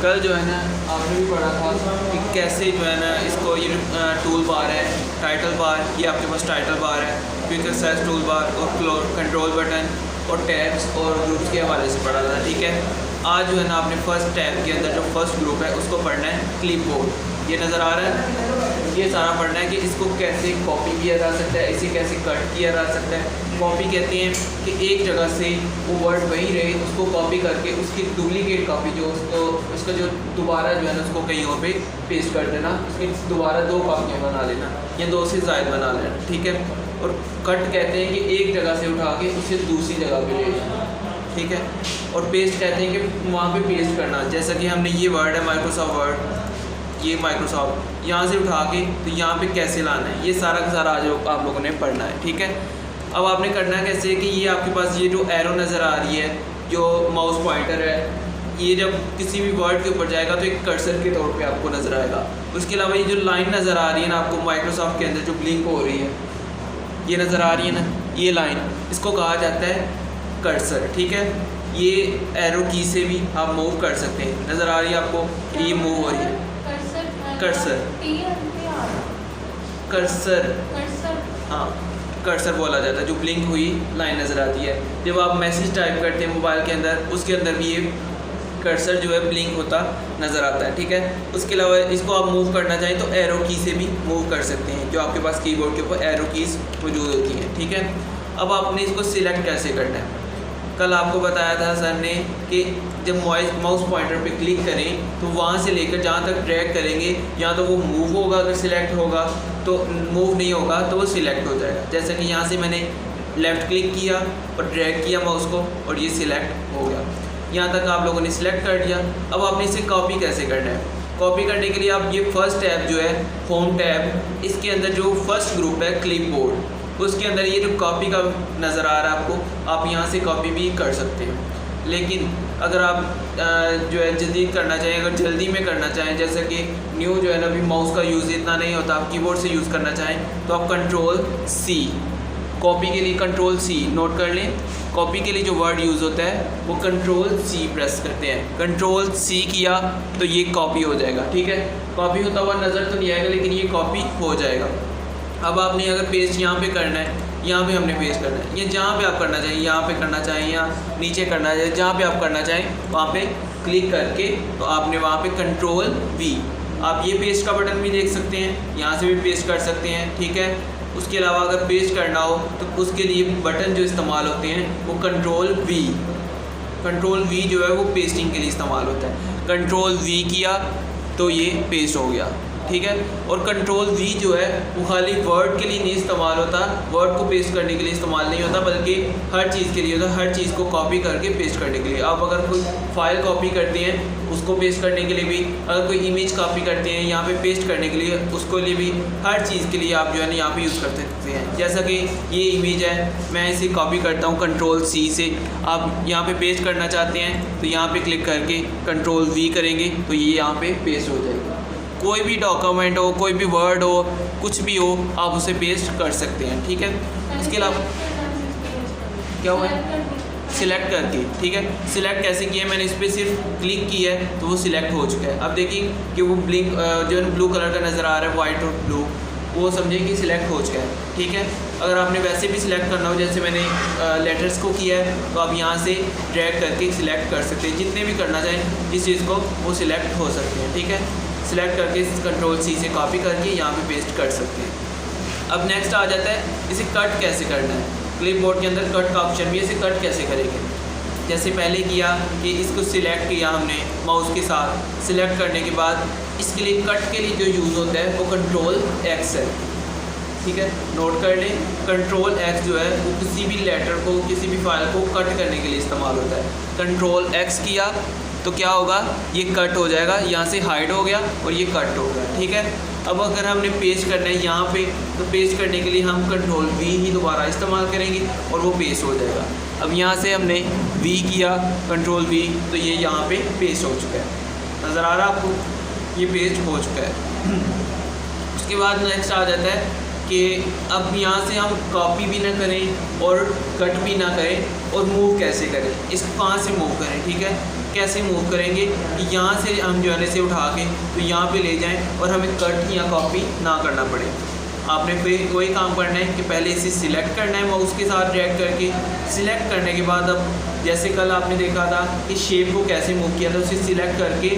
कल जो है ना आपने भी पढ़ा था कि कैसे जो है ना इसको ये टूल बार है, टाइटल बार, ये आपके पास टाइटल बार है, क्विक एक्सेस टूल बार और कंट्रोल बटन और टैब्स और ग्रुप्स के हवाले से पढ़ा था। ठीक है, आज जो है ना आपने फर्स्ट टैब के अंदर जो फर्स्ट ग्रुप है उसको पढ़ना है क्लिपबोर्ड। ये नज़र आ रहा है, ये सारा पढ़ना है कि इसको कैसे कॉपी किया जा सकता है, इसे कैसे कट किया जा सकता है। कॉपी कहते हैं कि एक जगह से वो वर्ड वहीं रहे, उसको कॉपी करके उसकी डुप्लीकेट कॉपी जो उसका जो दोबारा जो है ना उसको कहीं और पे पेस्ट कर देना, उसकी दोबारा 2 कॉपियाँ बना लेना या 2 से ज़ायद बना लेना। ठीक है, और कट कहते हैं कि एक जगह से उठा के उसे दूसरी जगह पे ले जाना। ठीक है, और पेस्ट कहते हैं कि वहाँ पे पेस्ट करना। जैसा कि हमने ये वर्ड है माइक्रोसॉफ्ट वर्ड, ये माइक्रोसॉफ्ट यहाँ से उठा के तो यहाँ पे कैसे लाना है, ये सारा का सारा आज आप लोगों ने पढ़ना है। ठीक है, अब आपने करना कैसे कि ये आपके पास ये जो एरो नज़र आ रही है, जो माउस पॉइंटर है, ये जब किसी भी वर्ड के ऊपर जाएगा तो एक कर्सर के तौर पे आपको नज़र आएगा। उसके अलावा ये जो लाइन नज़र आ रही है ना आपको माइक्रोसॉफ्ट के अंदर जो ब्लिंक हो रही है, ये नज़र आ रही है ना, ये लाइन, इसको कहा जाता है कर्सर। ठीक है, ये एरो की से भी आप मूव कर सकते हैं। नज़र आ रही है आपको, ये मूव हो रही है, कर्सर, कर्सर, हाँ कर्सर बोला जाता है। जो ब्लिंक हुई लाइन नज़र आती है जब आप मैसेज टाइप करते हैं मोबाइल के अंदर, उसके अंदर भी ये कर्सर जो है ब्लिंक होता नज़र आता है। ठीक है, उसके अलावा इसको आप मूव करना चाहें तो एरो की से भी मूव कर सकते हैं, जो आपके पास कीबोर्ड के ऊपर एरो कीज़ मौजूद होती हैं। ठीक है, अब आपने इसको सिलेक्ट कैसे करना है, कल आपको बताया था सर ने कि जब माउस पॉइंटर पे क्लिक करें तो वहाँ से लेकर जहाँ तक ड्रैग करेंगे या तो वो मूव होगा, अगर सिलेक्ट होगा तो मूव नहीं होगा तो वो सिलेक्ट हो जाएगा। जैसे कि यहाँ से मैंने लेफ़्ट क्लिक किया और ड्रैग किया माउस को और ये सिलेक्ट हो गया। यहाँ तक आप लोगों ने सिलेक्ट कर दिया। अब आपने इसे कॉपी कैसे करना है, कॉपी करने के लिए आप ये फर्स्ट टैब जो है होम टैब, इसके अंदर जो फर्स्ट ग्रुप है क्लिपबोर्ड, उसके अंदर ये जो कॉपी का नज़र आ रहा है आपको, आप यहाँ से कॉपी भी कर सकते हैं। लेकिन अगर आप जो है जदीद करना चाहें, अगर जल्दी में करना चाहें, जैसे कि न्यू जो है ना अभी माउस का यूज़ इतना नहीं होता, आप कीबोर्ड से यूज़ करना चाहें तो आप कंट्रोल सी, कॉपी के लिए कंट्रोल सी नोट कर लें। कॉपी के लिए जो वर्ड यूज़ होता है वो कंट्रोल सी प्रेस करते हैं। कंट्रोल सी किया तो ये कॉपी हो जाएगा। ठीक है, कॉपी होता हुआ नज़र तो नहीं आएगा लेकिन ये कॉपी हो जाएगा। अब आपने अगर पेस्ट यहाँ पे करना है, यहाँ पे हमने पेस्ट करना है, ये जहाँ पे आप करना चाहें, यहाँ पे करना चाहें या नीचे करना चाहें, जहाँ पे आप करना चाहें वहाँ पे क्लिक करके तो आपने वहाँ पे कंट्रोल वी, आप ये पेस्ट का बटन भी देख सकते हैं, यहाँ से भी पेस्ट कर सकते हैं। ठीक है, उसके अलावा अगर पेस्ट करना हो तो उसके लिए बटन जो इस्तेमाल होते हैं वो कंट्रोल वी, कंट्रोल वी जो है वो पेस्टिंग के लिए इस्तेमाल होता है। कंट्रोल वी किया तो ये पेस्ट हो गया। ठीक है, और कंट्रोल वी जो है वो खाली वर्ड के लिए नहीं इस्तेमाल होता, वर्ड को पेस्ट करने के लिए इस्तेमाल नहीं होता, बल्कि हर चीज़ के लिए होता है, हर चीज़ को कॉपी करके पेस्ट करने के लिए। आप अगर कोई फाइल कॉपी करते हैं उसको पेस्ट करने के लिए भी, अगर कोई इमेज कॉपी करते हैं यहाँ पे पेस्ट करने के लिए, उसको लिए भी, हर चीज़ के लिए आप जो है ना यहाँ पे यूज़ कर सकते हैं। जैसा कि ये इमेज है, मैं इसे कॉपी करता हूँ कंट्रोल सी से, आप यहाँ पे पेस्ट करना चाहते हैं तो यहाँ पे क्लिक करके कंट्रोल वी करेंगे तो ये यहाँ पे पेस्ट हो जाएगा। कोई भी डॉक्यूमेंट हो, कोई भी वर्ड हो, कुछ भी हो, आप उसे पेस्ट कर सकते हैं। ठीक है, उसके अलावा क्या हुआ है, सिलेक्ट करके। ठीक है, सिलेक्ट कैसे किया, मैंने इस पर सिर्फ क्लिक किया है तो वो सिलेक्ट हो चुका है। अब देखिए कि वो ब्लिंक जो है ब्लू कलर का नज़र आ रहा है, वाइट और ब्लू, वो समझिए कि सिलेक्ट हो चुका है। ठीक है, अगर आपने वैसे भी सिलेक्ट करना हो, जैसे मैंने लेटर्स को किया है, तो आप यहाँ से ड्रैग करके सिलेक्ट कर सकते हैं, जितने भी करना चाहें जिस चीज़ को वो सिलेक्ट हो सकते हैं। ठीक है, सिलेक्ट करके कंट्रोल सी से कॉपी करके यहाँ पे पेस्ट कर सकते हैं। अब नेक्स्ट आ जाता है इसे कट कैसे करना है। क्लिपबोर्ड के अंदर कट का ऑप्शन भी है, इसे कट कैसे करेंगे। जैसे पहले किया कि इसको सिलेक्ट किया हमने माउस के साथ, सिलेक्ट करने के बाद इसके लिए कट के लिए जो यूज़ होता है वो कंट्रोल एक्स है। ठीक है, नोट कर लें, कंट्रोल एक्स जो है वो किसी भी लेटर को, किसी भी फाइल को कट करने के लिए इस्तेमाल होता है। कंट्रोल एक्स किया तो क्या होगा, ये कट हो जाएगा, यहाँ से हाइड हो गया और ये कट हो गया। ठीक है, अब अगर हमने पेस्ट करना है यहाँ पे तो पेस्ट करने के लिए हम कंट्रोल वी ही दोबारा इस्तेमाल करेंगे और वो पेस्ट हो जाएगा। अब यहाँ से हमने वी किया कंट्रोल वी तो ये यहाँ पे पेस्ट हो चुका है। नज़र आ रहा है आपको, ये पेस्ट हो चुका है। उसके बाद नेक्स्ट आ जाता है कि अब यहाँ से हम कॉपी भी ना करें और कट भी ना करें और मूव कैसे करें, इसको कहाँ से मूव करें, ठीक है। कैसे मूव करेंगे कि यहाँ से हम जो है इसे उठा के तो यहाँ पे ले जाएं और हमें कट या कॉपी ना करना पड़े। आपने फिर वही काम करना है कि पहले इसे सिलेक्ट करना है माउस के साथ ड्रैग करके। सिलेक्ट करने के बाद अब जैसे कल आपने देखा था कि शेप को कैसे मूव किया था, उसे सिलेक्ट करके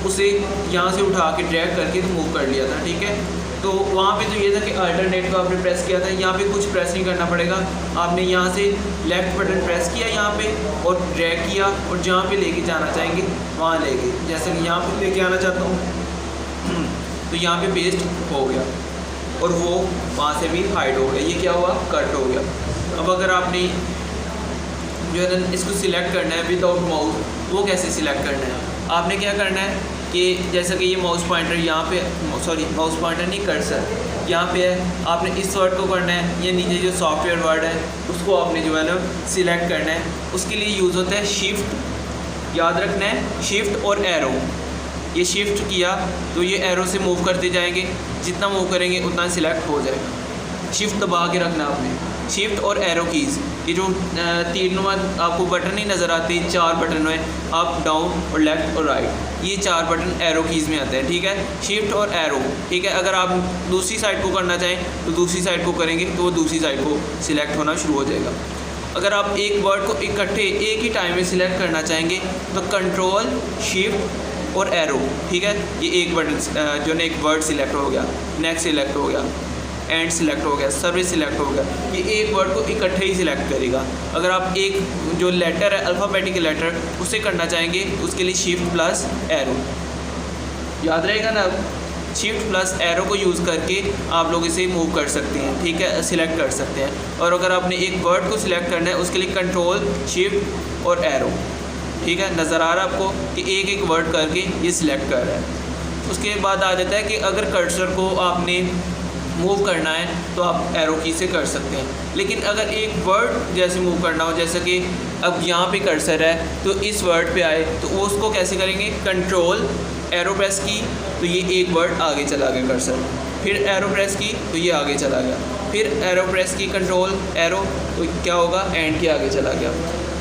उसे यहाँ से उठा के ड्रैग करके तो मूव कर लिया था, ठीक है। तो वहाँ पे तो ये था कि अल्टरनेट को आपने प्रेस किया था, यहाँ पे कुछ प्रेस नहीं करना पड़ेगा। आपने यहाँ से लेफ़्ट बटन प्रेस किया यहाँ पे और ड्रैग किया और जहाँ पे लेके जाना चाहेंगे वहाँ लेके, जैसे कि यहाँ पे लेके आना चाहता हूँ तो यहाँ पे पेस्ट हो गया और वो वहाँ से भी हाइड हो गया। ये क्या हुआ, कट हो गया। अब अगर आपने जो है ना इसको सिलेक्ट करना है विदाउट माउस, वो कैसे सिलेक्ट करना है, आपने क्या करना है कि जैसा कि ये माउस पॉइंटर यहाँ पे, सॉरी माउस पॉइंटर नहीं, कर्सर यहाँ पे है, आपने इस वर्ड को करना है, ये नीचे जो सॉफ्टवेयर वर्ड है उसको आपने जो है ना सिलेक्ट करना है। उसके लिए यूज़ होता है शिफ्ट, याद रखना है शिफ्ट और एरो। ये शिफ्ट किया तो ये एरो से मूव करते जाएंगे, जितना मूव करेंगे उतना सिलेक्ट हो जाएगा। शिफ्ट दबा के रखना आपने, शिफ्ट और एरो कीज़, ये जो तीनों आपको बटन नहीं नज़र आते, 4 बटन है, अप डाउन और लेफ़्ट और राइट, ये 4 बटन एरो कीज़ में आते हैं, ठीक है। शिफ्ट और एरो, ठीक है। अगर आप दूसरी साइड को करना चाहें तो दूसरी साइड को करेंगे तो वो दूसरी साइड को सिलेक्ट होना शुरू हो जाएगा। अगर आप एक वर्ड को इकट्ठे एक ही टाइम में सिलेक्ट करना चाहेंगे तो कंट्रोल शिफ्ट और एरो, ठीक है। ये एक बटन जो है एक वर्ड सिलेक्ट हो गया, नेक्स्ट सिलेक्ट हो गया, एंड सिलेक्ट हो गया, सर्विस सिलेक्ट हो गया। ये एक वर्ड को इकट्ठे ही सिलेक्ट करेगा। अगर आप एक जो लेटर है अल्फ़ाबेटिक लेटर उसे करना चाहेंगे तो उसके लिए शिफ्ट प्लस एरो, याद रहेगा ना। शिफ्ट प्लस एरो को यूज़ करके आप लोग इसे मूव कर सकते हैं, ठीक है, सिलेक्ट कर सकते हैं। और अगर आपने एक वर्ड को सिलेक्ट करना है उसके लिए कंट्रोल शिफ्ट और एरो, ठीक है। नज़र आ रहा है आपको कि एक एक वर्ड करके ये सिलेक्ट कर रहा है। उसके बाद आ जाता है कि अगर कर्सर को आपने मूव करना है तो आप एरो की से कर सकते हैं। लेकिन अगर एक वर्ड जैसे मूव करना हो, जैसे कि अब यहाँ पे कर्सर है तो इस वर्ड पे आए तो वो उसको कैसे करेंगे, कंट्रोल एरो प्रेस की तो ये एक वर्ड आगे चला गया कर्सर, फिर एरो प्रेस की तो ये आगे चला गया, फिर एरो प्रेस की कंट्रोल एरो तो क्या होगा, एंड के आगे चला गया।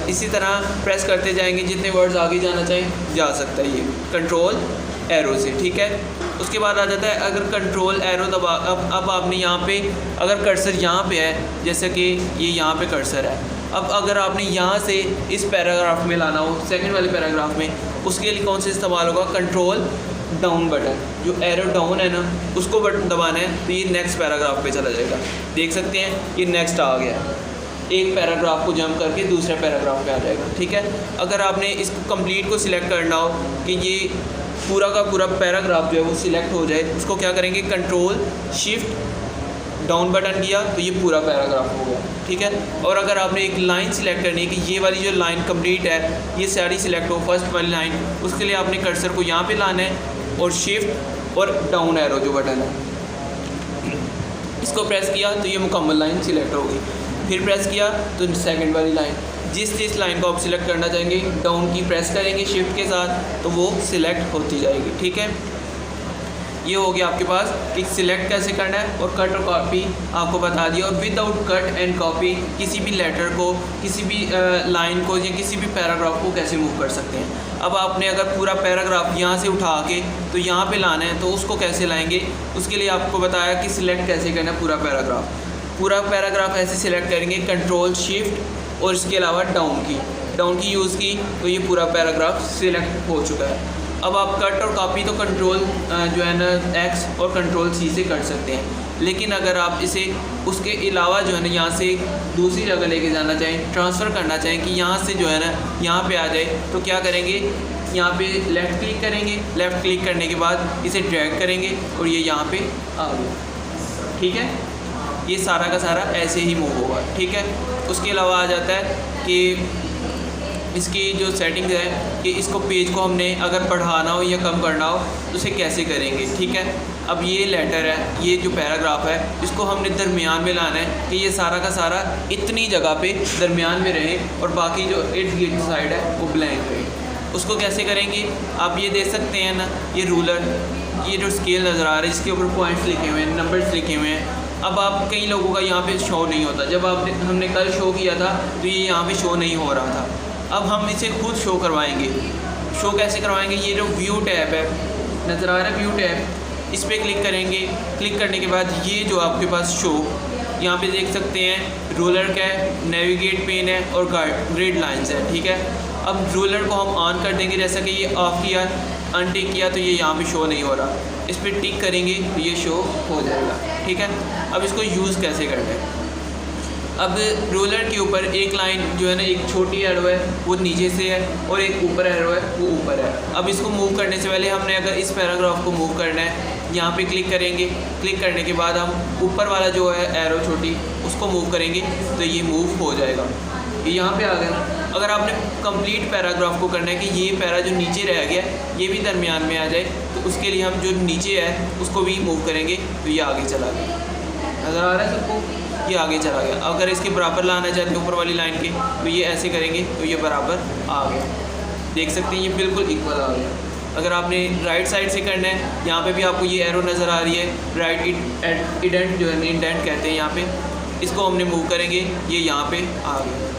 इसी तरह प्रेस करते जाएंगे, जितने वर्ड्स आगे जाना चाहें जा सकता है ये कंट्रोल एरो से, ठीक है। उसके बाद आ जाता है अगर कंट्रोल एरो दबा, अब आपने यहाँ पे अगर कर्सर यहाँ पे है, जैसे कि ये यहाँ पे कर्सर है, अब अगर आपने यहाँ से इस पैराग्राफ में लाना हो, सेकंड वाले पैराग्राफ में, उसके लिए कौन सा इस्तेमाल होगा, कंट्रोल डाउन बटन, जो एरो डाउन है ना उसको बटन दबाना है तो ये नेक्स्ट पैराग्राफ पे चला जाएगा। देख सकते हैं ये नेक्स्ट आ गया, एक पैराग्राफ को जंप करके दूसरे पैराग्राफ पे आ जाएगा, ठीक है। अगर आपने इसको कंप्लीट को सिलेक्ट करना हो कि ये पूरा का पूरा पैराग्राफ जो है वो सिलेक्ट हो जाए, उसको क्या करेंगे, कंट्रोल शिफ्ट डाउन बटन किया तो ये पूरा पैराग्राफ हो गया, ठीक है। और अगर आपने एक लाइन सिलेक्ट करनी है कि ये वाली जो लाइन कंप्लीट है ये सारी सिलेक्ट हो, फर्स्ट वाली लाइन, उसके लिए आपने कर्सर को यहाँ पे लाना है और शिफ्ट और डाउन एरो जो बटन है इसको प्रेस किया तो ये मुकम्मल लाइन सिलेक्ट हो गई। फिर प्रेस किया तो सेकंड वाली लाइन, जिस लाइन को आप सिलेक्ट करना चाहेंगे डाउन की प्रेस करेंगे शिफ्ट के साथ तो वो सिलेक्ट होती जाएगी, ठीक है। ये हो गया आपके पास कि सिलेक्ट कैसे करना है, और कट और कॉपी आपको बता दिया। और विदाउट कट एंड कॉपी किसी भी लेटर को, किसी भी लाइन को या किसी भी पैराग्राफ को कैसे मूव कर सकते हैं। अब आपने अगर पूरा पैराग्राफ यहाँ से उठा के तो यहाँ पे लाना है तो उसको कैसे लाएंगे, उसके लिए आपको बताया कि सिलेक्ट कैसे करना है पूरा पैराग्राफ ऐसे सिलेक्ट करेंगे, कंट्रोल शिफ्ट और इसके अलावा डाउन की यूज़ की तो ये पूरा पैराग्राफ सिलेक्ट हो चुका है। अब आप कट और कॉपी तो कंट्रोल जो है ना एक्स और कंट्रोल सी से कर सकते हैं, लेकिन अगर आप इसे उसके अलावा जो है ना यहाँ से दूसरी जगह लेके जाना चाहें, ट्रांसफ़र करना चाहें कि यहाँ से जो है ना यहाँ पे आ जाए तो क्या करेंगे, यहाँ पे लेफ़्ट क्लिक करेंगे, लेफ़्ट क्लिक करने के बाद इसे ड्रैग करेंगे और ये यहाँ पे आ गया, ठीक है। ये सारा का सारा ऐसे ही मूव होगा, ठीक है। उसके अलावा आ जाता है कि इसकी जो सेटिंग है कि इसको पेज को हमने अगर बढ़ाना हो या कम करना हो तो उसे कैसे करेंगे, ठीक है। अब ये लेटर है, ये जो पैराग्राफ है इसको हमने दरमियान में लाना है कि ये सारा का सारा इतनी जगह पे दरमियान में रहे और बाकी जो इर्द गिर्द साइड है वो ब्लैंक रहे। उसको कैसे करेंगे, आप ये देख सकते हैं ना, ये रूलर, ये जो स्केल नज़र आ रहा है इसके ऊपर पॉइंट्स लिखे हुए हैं, नंबर्स लिखे हुए हैं, अब आप कई लोगों का यहाँ पे शो नहीं होता। जब हमने कल शो किया था तो ये यहाँ पे शो नहीं हो रहा था। अब हम इसे खुद शो करवाएंगे। शो कैसे करवाएंगे? ये जो व्यू टैब है, नज़र आ रहा है व्यू टैब, इस पर क्लिक करेंगे। क्लिक करने के बाद ये जो आपके पास शो यहाँ पे देख सकते हैं, रोलर का है, नेविगेट पेन है और ग्रिड लाइंस है। ठीक है, अब रोलर को हम ऑन कर देंगे। जैसा कि ये ऑफ किया, अनटिक किया तो ये यहाँ पे शो नहीं हो रहा। इस पर टिक करेंगे तो ये शो हो जाएगा। ठीक है, अब इसको यूज़ कैसे करना है? अब रोलर के ऊपर एक लाइन जो है ना, एक छोटी एरो है वो नीचे से है और एक ऊपर एरो है वो ऊपर है। अब इसको मूव करने से पहले हमने अगर इस पैराग्राफ को मूव करना है, यहाँ पे क्लिक करेंगे। क्लिक करने के बाद हम ऊपर वाला जो है एरो छोटी, उसको मूव करेंगे तो ये मूव हो जाएगा। ये यहाँ पे आ गया ना। अगर आपने कंप्लीट पैराग्राफ को करना है कि ये पैरा जो नीचे रह गया ये भी दरमियान में आ जाए, तो उसके लिए हम जो नीचे है उसको भी मूव करेंगे तो ये आगे चला गया। नज़र आ रहा है सबको? ये आगे चला गया। अगर इसके बराबर लाना चाहते हैं ऊपर वाली लाइन के, तो ये ऐसे करेंगे तो ये बराबर आ गया। देख सकते हैं ये बिल्कुल इक्वल आ गया। अगर आपने राइट साइड से करना है, यहाँ पे भी आपको ये एरो नज़र आ रही है, राइट इंडेंट जो है, इंडेंट कहते हैं यहाँ पे, इसको हमने मूव करेंगे ये यहाँ पे आ गया।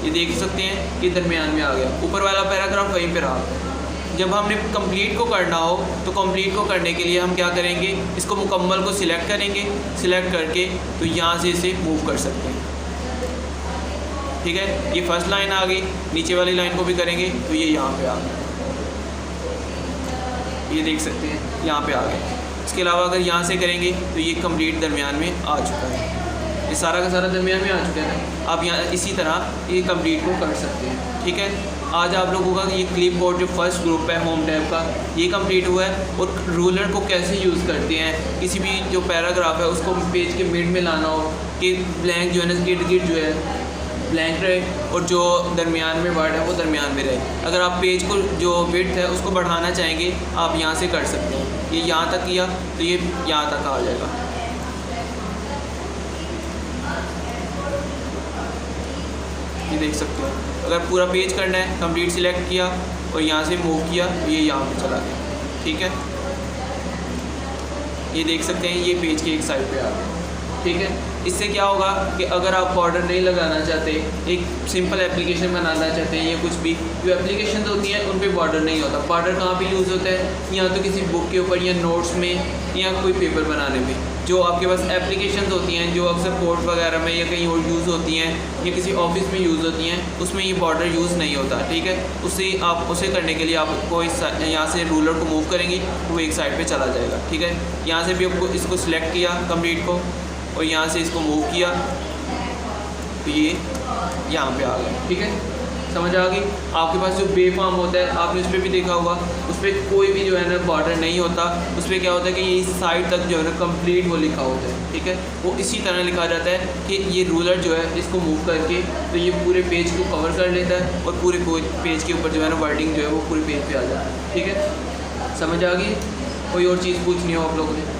ये देख सकते हैं कि दरमियान में आ गया। ऊपर वाला पैराग्राफ वहीं पे रहा। जब हमने कंप्लीट को करना हो तो कंप्लीट को करने के लिए हम क्या करेंगे, इसको मुकम्मल को सिलेक्ट करेंगे। सिलेक्ट करके तो यहाँ से इसे मूव कर सकते हैं। ठीक है, ये फर्स्ट लाइन आ गई। नीचे वाली लाइन को भी करेंगे तो ये यहाँ पे आ गया। ये देख सकते हैं यहाँ पे आ गए। इसके अलावा अगर यहाँ से करेंगे तो ये कंप्लीट दरमियान में आ चुका है। ये सारा का सारा दरमियान में आ चुका है। आप यहाँ इसी तरह ये कंप्लीट को कर सकते हैं। ठीक है, आज आप लोगों का ये क्लिप बोर्ड जो फर्स्ट ग्रुप है होम टैब का, ये कंप्लीट हुआ है। और रूलर को कैसे यूज़ करते हैं, किसी भी जो पैराग्राफ है उसको पेज के मिड में लाना हो कि ब्लैंक जो है ना, गिर्द गिर्द जो है ब्लैंक रहे और जो दरमियान में वर्ड है वो दरमियान में रहे। अगर आप पेज को जो विड्थ है उसको बढ़ाना चाहेंगे, आप यहाँ से कर सकते हैं। ये यहाँ तक किया तो ये यहाँ तक आ जाएगा। ये देख सकते हो। अगर पूरा पेज करना है, कंप्लीट सिलेक्ट किया और यहाँ से मूव किया तो ये यहाँ पे चला गया। ठीक है, ये देख सकते हैं ये पेज के एक साइड पे आ गया। ठीक है, इससे क्या होगा कि अगर आप बॉर्डर नहीं लगाना चाहते, एक सिंपल एप्लीकेशन बनाना चाहते हैं या कुछ भी, जो एप्लीकेशन होती हैं उन पे बॉर्डर नहीं होता। बॉर्डर कहाँ पे यूज़ होता है? या तो किसी बुक के ऊपर या नोट्स में या कोई पेपर बनाने में। जो आपके पास एप्लीकेशन होती हैं जो अक्सर कोर्ट वगैरह में या कहीं और यूज़ होती हैं या किसी ऑफिस में यूज़ होती हैं, उसमें ये बॉर्डर यूज़ नहीं होता। ठीक है, उसे करने के लिए आपको यहाँ से रूलर को मूव करेंगे तो वो एक साइड पे चला जाएगा। ठीक है, यहाँ से भी आपको इसको सिलेक्ट किया कंप्लीट को और यहाँ से इसको मूव किया तो ये यहाँ पे आ गया। ठीक है, समझ आ गई? आपके पास जो बेफाम होता है आपने उस पर भी देखा होगा, उस पर कोई भी जो है ना बॉर्डर नहीं होता। उस पर क्या होता है कि ये इस साइड तक जो है ना कंप्लीट वो लिखा होता है। ठीक है, वो इसी तरह लिखा जाता है कि ये रूलर जो है इसको मूव करके तो ये पूरे पेज को कवर कर लेता है और पूरे पेज के ऊपर जो है ना वर्डिंग जो है वो पूरे पेज पे आ जाता है। ठीक है, समझ आ गई? कोई और चीज़ पूछनी हो आप लोगों ने?